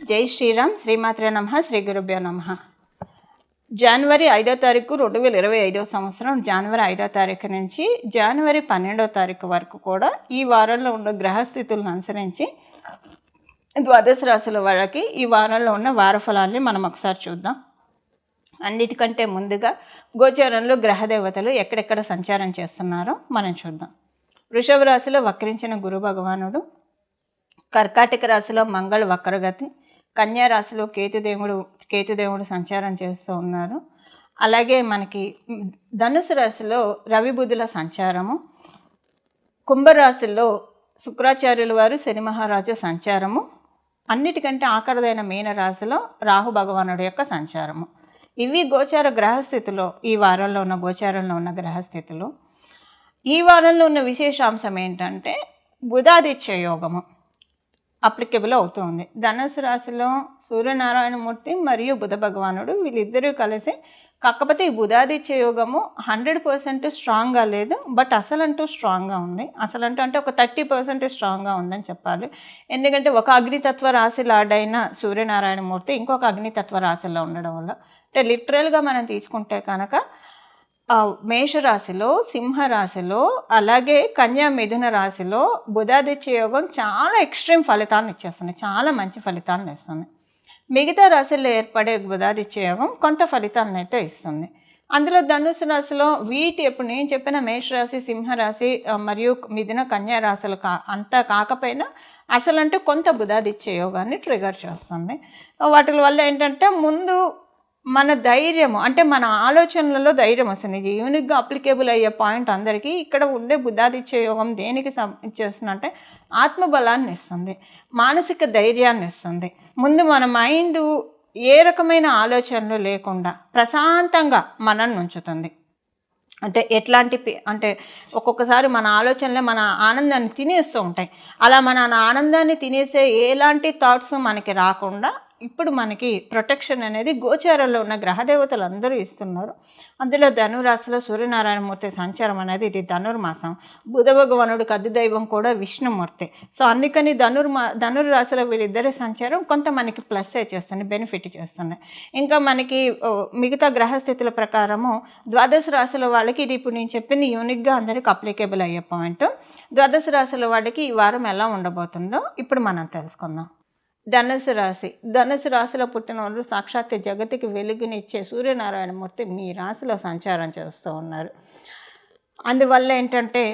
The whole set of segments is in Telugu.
జై శ్రీరామ్. శ్రీమాత్రే నమః. శ్రీ గురుభ్యో నమః. జనవరి 5వ తారీఖు 2025 సంవత్సరం జనవరి 5వ తారీఖు నుంచి జనవరి 12వ తారీఖు వరకు కూడా ఈ వారంలో ఉన్న గ్రహస్థితులను అనుసరించి ద్వాదశ రాశుల వాళ్ళకి ఈ వారంలో ఉన్న వార ఫలాన్ని మనం ఒకసారి చూద్దాం. అన్నిటికంటే ముందుగా గోచారంలో గ్రహదేవతలు ఎక్కడెక్కడ సంచారం చేస్తున్నారో మనం చూద్దాం. వృషభ రాశిలో వక్రించిన గురు భగవానుడు, కర్కాటక రాశిలో మంగళ వక్రగతి, కన్యా రాశిలో కేతుదేవుడు సంచారం చేస్తూ ఉన్నారు. అలాగే మనకి ధనుసు రాశిలో రవి బుధుల సంచారము, కుంభరాశిలో శుక్రాచార్యుల వారు శని మహారాజు సంచారము, అన్నిటికంటే ఆఖరిదైన మీన రాశిలో రాహు భగవానుడి యొక్క సంచారము. ఇవి గోచార గ్రహస్థితిలో ఈ వారంలో ఉన్న గోచారంలో ఉన్న గ్రహస్థితులు. ఈ వారంలో ఉన్న విశేషాంశం ఏంటంటే బుధాదిత్య యోగము అప్లికేబుల్ అవుతుంది. ధనుసు రాశిలో సూర్యనారాయణమూర్తి మరియు బుధ భగవానుడు వీళ్ళిద్దరూ కలిసి, కాకపోతే ఈ బుధాదిత్య యోగము 100% స్ట్రాంగ్గా లేదు, బట్ అసలంటూ స్ట్రాంగ్గా ఉంది. అసలంటూ అంటే ఒక 30% స్ట్రాంగ్గా ఉందని చెప్పాలి. ఎందుకంటే ఒక అగ్నితత్వ రాశిలో ఆడైన సూర్యనారాయణమూర్తి ఇంకొక అగ్నితత్వ రాశిలో ఉండడం వల్ల, అంటే లిటరల్గా మనం తీసుకుంటే కనుక మేషరాశిలో, సింహరాశిలో, అలాగే కన్యా మిథున రాశిలో బుధాదిత్య యోగం చాలా ఎక్స్ట్రీమ్ ఫలితాలను ఇచ్చేస్తుంది, చాలా మంచి ఫలితాలను ఇస్తుంది. మిగతా రాశుల్లో ఏర్పడే బుధాదిత్య యోగం కొంత ఫలితాలను అయితే ఇస్తుంది. అందులో ధనుసు రాశిలో ఇప్పుడు నేను చెప్పిన మేషరాశి, సింహరాశి మరియు మిథున కన్యా రాశులు అంతా కాకపోయినా అసలంటే కొంత బుధాదిత్య యోగాన్ని ట్రిగర్ చేస్తుంది. వాటి వల్ల ఏంటంటే ముందు మన ధైర్యము, అంటే మన ఆలోచనలలో ధైర్యం వస్తుంది. ఇది యూనిక్గా అప్లికేబుల్ అయ్యే పాయింట్ అందరికీ. ఇక్కడ ఉండే బుధాదిత్య యోగం దేనికి చేస్తుందంటే ఆత్మబలాన్ని ఇస్తుంది, మానసిక ధైర్యాన్ని ఇస్తుంది. ముందు మన మైండ్ ఏ రకమైన ఆలోచనలు లేకుండా ప్రశాంతంగా మనల్ని ఉంచుతుంది. అంటే అంటే ఒక్కొక్కసారి మన ఆలోచనలే మన ఆనందాన్ని తినేస్తూ ఉంటాయి. అలా మన ఆనందాన్ని తినేసే ఎలాంటి థాట్స్ మనకి రాకుండా ఇప్పుడు మనకి ప్రొటెక్షన్ అనేది గోచారంలో ఉన్న గ్రహదేవతలు అందరూ ఇస్తున్నారు. అందులో ధనురాశిలో సూర్యనారాయణమూర్తి సంచారం అనేది ఇది ధనుర్మాసం. బుధ భగవానుడికి అధిదైవం కూడా విష్ణుమూర్తి. సో అందుకని ధనుర్రాశిలో వీళ్ళిద్దరి సంచారం కొంత మనకి ప్లస్ చేస్తుంది, బెనిఫిట్ చేస్తుంది. ఇంకా మనకి మిగతా గ్రహస్థితుల ప్రకారము ద్వాదశ రాశుల వాళ్ళకి ఇది ఇప్పుడు నేను చెప్పింది యూనిక్గా అందరికి అప్లికేబుల్ అయ్యే పాయింట్. ద్వాదశ రాశుల వాళ్ళకి ఈ వారం ఎలా ఉండబోతుందో ఇప్పుడు మనం తెలుసుకుందాం. ధనుసు రాశిలో పుట్టిన వాళ్ళు సాక్షాత్ జగతికి వెలుగునిచ్చే సూర్యనారాయణమూర్తి మీ రాశిలో సంచారం చేస్తూ ఉన్నారు. అందువల్ల ఏంటంటే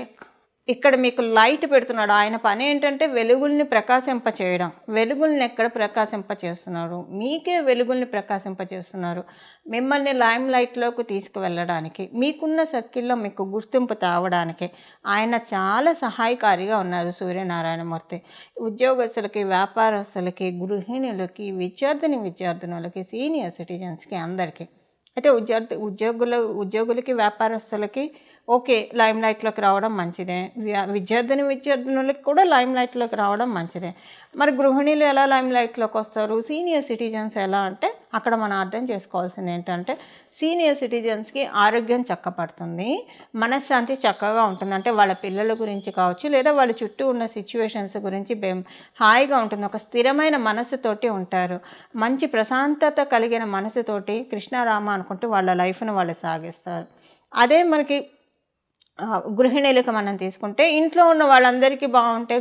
ఇక్కడ మీకు లైట్ పెడుతున్నాడు. ఆయన పని ఏంటంటే వెలుగుల్ని ప్రకాశింపచేయడం. వెలుగుల్ని ఎక్కడ ప్రకాశింపచేస్తున్నారు? మీకే వెలుగుల్ని ప్రకాశింపచేస్తున్నారు. మిమ్మల్ని లైమ్ లైట్లోకి తీసుకువెళ్ళడానికి, మీకున్న సర్కిల్లో మీకు గుర్తింపు తేవడానికి ఆయన చాలా సహాయకారిగా ఉన్నారు సూర్యనారాయణమూర్తి. ఉద్యోగస్తులకి, వ్యాపారస్తులకి, గృహిణులకి, విద్యార్థినులకి, సీనియర్ సిటిజన్స్కి అందరికీ. అయితే ఉద్యోగులకి, వ్యాపారస్తులకి ఓకే లైమ్ లైట్లోకి రావడం మంచిదే. విద్యార్థినులకి కూడా లైమ్ లైట్లోకి రావడం మంచిదే. మరి గృహిణులు ఎలా లైమ్ లైట్లోకి వస్తారు? సీనియర్ సిటిజన్స్ ఎలా అంటే అక్కడ మనం అర్థం చేసుకోవాల్సింది ఏంటంటే సీనియర్ సిటిజన్స్కి ఆరోగ్యం చక్కపడుతుంది, మనశ్శాంతి చక్కగా ఉంటుంది. అంటే వాళ్ళ పిల్లల గురించి కావచ్చు, లేదా వాళ్ళ చుట్టూ ఉన్న సిచ్యువేషన్స్ గురించి హాయిగా ఉంటుంది. ఒక స్థిరమైన మనసుతోటి ఉంటారు, మంచి ప్రశాంతత కలిగిన మనసుతోటి కృష్ణారామ అనుకుంటూ వాళ్ళ లైఫ్ను వాళ్ళు సాగిస్తారు. అదే మనకి గృహిణులకు మనం తీసుకుంటే ఇంట్లో ఉన్న వాళ్ళందరికీ బాగుంటే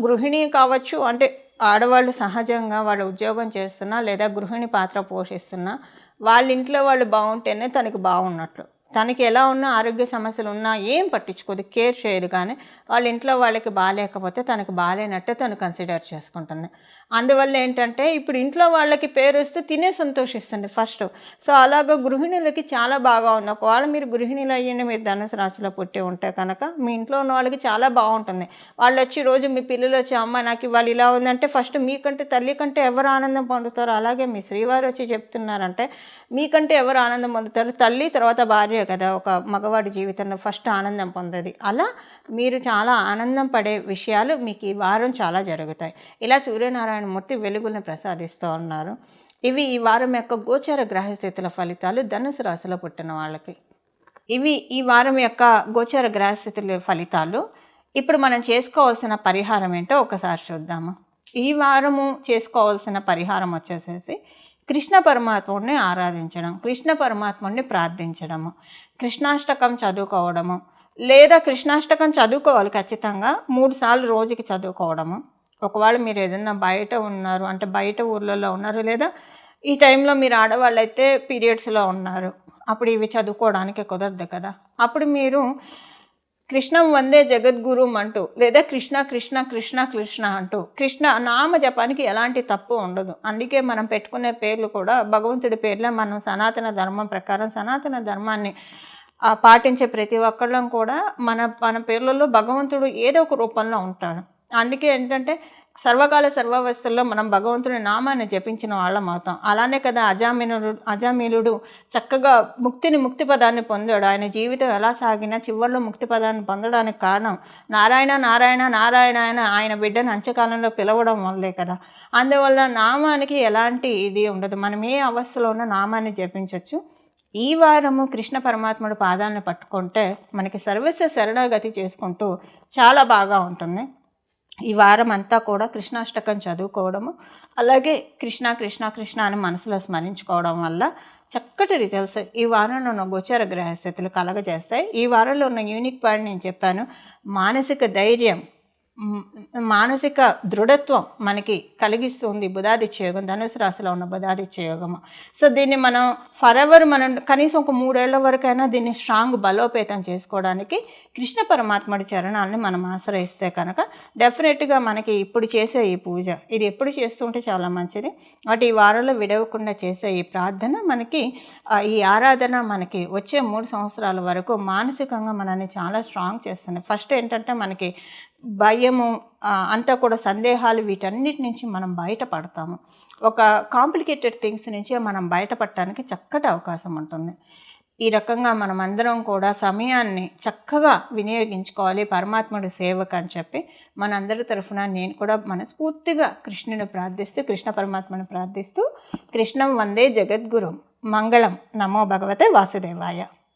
గృహిణి కావచ్చు, అంటే ఆడవాళ్ళు సహజంగా వాళ్ళ ఉద్యోగం చేస్తున్నా లేదా గృహిణి పాత్ర పోషిస్తున్నా వాళ్ళ ఇంట్లో వాళ్ళు బాగుంటేనే తనకి బాగున్నట్లు. తనకి ఎలా ఉన్నా ఆరోగ్య సమస్యలు ఉన్నా ఏం పట్టించుకోదు, కేర్ చేయదు. కానీ వాళ్ళ ఇంట్లో వాళ్ళకి బాగాలేకపోతే తనకు బాగాలేనట్టే తను కన్సిడర్ చేసుకుంటుంది. అందువల్ల ఏంటంటే ఇప్పుడు ఇంట్లో వాళ్ళకి పేరు వస్తే తినే సంతోషిస్తుంది ఫస్ట్. సో అలాగా గృహిణులకి చాలా బాగా ఉంది. ఒకవేళ మీరు గృహిణులు అయ్యండి, మీరు ధనుసు రాశిలో పుట్టి ఉంటే కనుక మీ ఇంట్లో ఉన్న వాళ్ళకి చాలా బాగుంటుంది. వాళ్ళు వచ్చి రోజు మీ పిల్లలు వచ్చి అమ్మ నాకు ఇవాళ ఇలా ఉందంటే ఫస్ట్ మీకంటే తల్లి కంటే ఎవరు ఆనందం పొందుతారో, అలాగే మీ శ్రీవారు వచ్చి చెప్తున్నారంటే మీకంటే ఎవరు ఆనందం పొందుతారు? తల్లి, తర్వాత భార్య కదా ఒక మగవాడి జీవితంలో ఫస్ట్ ఆనందం పొందేది. అలా మీరు చాలా ఆనందం పడే విషయాలు మీకు ఈ వారం చాలా జరుగుతాయి. ఇలా సూర్యనారాయణమూర్తి వెలుగులను ప్రసాదిస్తూ ఉన్నారు. ఇవి ఈ వారం యొక్క గోచర గ్రహస్థితుల ఫలితాలు ధనుసు రాశిలో పుట్టిన వాళ్ళకి. ఇవి ఈ వారం యొక్క గోచర గ్రహస్థితుల ఫలితాలు. ఇప్పుడు మనం చేసుకోవాల్సిన పరిహారం ఏంటో ఒకసారి చూద్దాము. ఈ వారము చేసుకోవాల్సిన పరిహారం వచ్చేసేసి కృష్ణ పరమాత్ముడిని ఆరాధించడం, కృష్ణ పరమాత్ముడిని ప్రార్థించడము, కృష్ణాష్టకం చదువుకోవడము, లేదా కృష్ణాష్టకం చదువుకోవాలి ఖచ్చితంగా 3 సార్లు రోజుకి చదువుకోవడము. ఒకవేళ మీరు ఏదైనా బయట ఉన్నారు అంటే బయట ఊర్లలో ఉన్నారు, లేదా ఈ టైంలో మీరు ఆడవాళ్ళైతే పీరియడ్స్లో ఉన్నారు, అప్పుడు ఇవి చదువుకోవడానికి కుదరదు కదా. అప్పుడు మీరు కృష్ణం వందే జగద్గురుం అంటూ, లేదా కృష్ణ కృష్ణ కృష్ణ కృష్ణ అంటూ, కృష్ణ నామ జపానికి ఎలాంటి తప్పు ఉండదు. అందుకే మనం పెట్టుకునే పేర్లు కూడా భగవంతుడి పేర్లే. మనం సనాతన ధర్మం ప్రకారం సనాతన ధర్మాన్ని పాటించే ప్రతి ఒక్కళ్ళం కూడా మన పేర్లలో భగవంతుడు ఏదో ఒక రూపంలో ఉంటాడు. అందుకే ఏంటంటే సర్వకాల సర్వావస్థల్లో మనం భగవంతుడి నామాన్ని జపించిన వాళ్ళం అవుతాం. అలానే కదా అజామిలుడు చక్కగా ముక్తి పదాన్ని పొందాడు. ఆయన జీవితం ఎలా సాగినా చివరిలో ముక్తి పదాన్ని పొందడానికి కారణం నారాయణ నారాయణ నారాయణ అని ఆయన బిడ్డను అంత్యకాలంలో పిలవడం వల్లే కదా. అందువల్ల నామానికి ఎలాంటి ఇది ఉండదు. మనం ఏ అవస్థలో ఉన్న నామాన్ని జపించవచ్చు. ఈ వారము కృష్ణ పరమాత్ముడి పాదాలను పట్టుకుంటే మనకి సర్వస్వ శరణాగతి చేసుకుంటూ చాలా బాగా ఉంటుంది. ఈ వారం అంతా కూడా కృష్ణాష్టకం చదువుకోవడము, అలాగే కృష్ణ కృష్ణ కృష్ణ అని మనసులో స్మరించుకోవడం వల్ల చక్కటి రిజల్ట్స్ ఈ వారంలో ఉన్న గోచర గ్రహస్థితులు కలగజేస్తాయి. ఈ వారంలో ఉన్న యూనిక్ పాయింట్ నేను చెప్పాను. మానసిక ధైర్యం, మానసిక దృఢత్వం మనకి కలిగిస్తుంది బుధాదిత్య యోగం, ధనుసు రాశిలో ఉన్న బుధాదిత్య యోగము. సో దీన్ని మనం ఫరెవర్ మనం కనీసం ఒక 3 ఏళ్ల వరకైనా దీన్ని స్ట్రాంగ్ బలోపేతం చేసుకోవడానికి కృష్ణ పరమాత్ముడి చరణాలని మనం ఆశ్రయిస్తే కనుక డెఫినెట్గా మనకి ఇప్పుడు చేసే ఈ పూజ ఇది ఎప్పుడు చేస్తుంటే చాలా మంచిది. వాటి ఈ వారంలో విడవకుండా చేసే ఈ ప్రార్థన మనకి ఈ ఆరాధన మనకి వచ్చే 3 సంవత్సరాల వరకు మానసికంగా మనల్ని చాలా స్ట్రాంగ్ చేస్తుంది. ఫస్ట్ ఏంటంటే మనకి భయము అంతా కూడా సందేహాలు వీటన్నిటి నుంచి మనం బయటపడతాము. ఒక కాంప్లికేటెడ్ థింగ్స్ నుంచి మనం బయటపడటానికి చక్కటి అవకాశం ఉంటుంది. ఈ రకంగా మనం అందరం కూడా సమయాన్ని చక్కగా వినియోగించుకోవాలి పరమాత్ముడి సేవకు అని చెప్పి మనందరి తరఫున నేను కూడా మనస్ఫూర్తిగా కృష్ణుని ప్రార్థిస్తూ కృష్ణ పరమాత్మని ప్రార్థిస్తూ కృష్ణం వందే జగద్గురు మంగళం నమో భగవతే వాసుదేవాయ.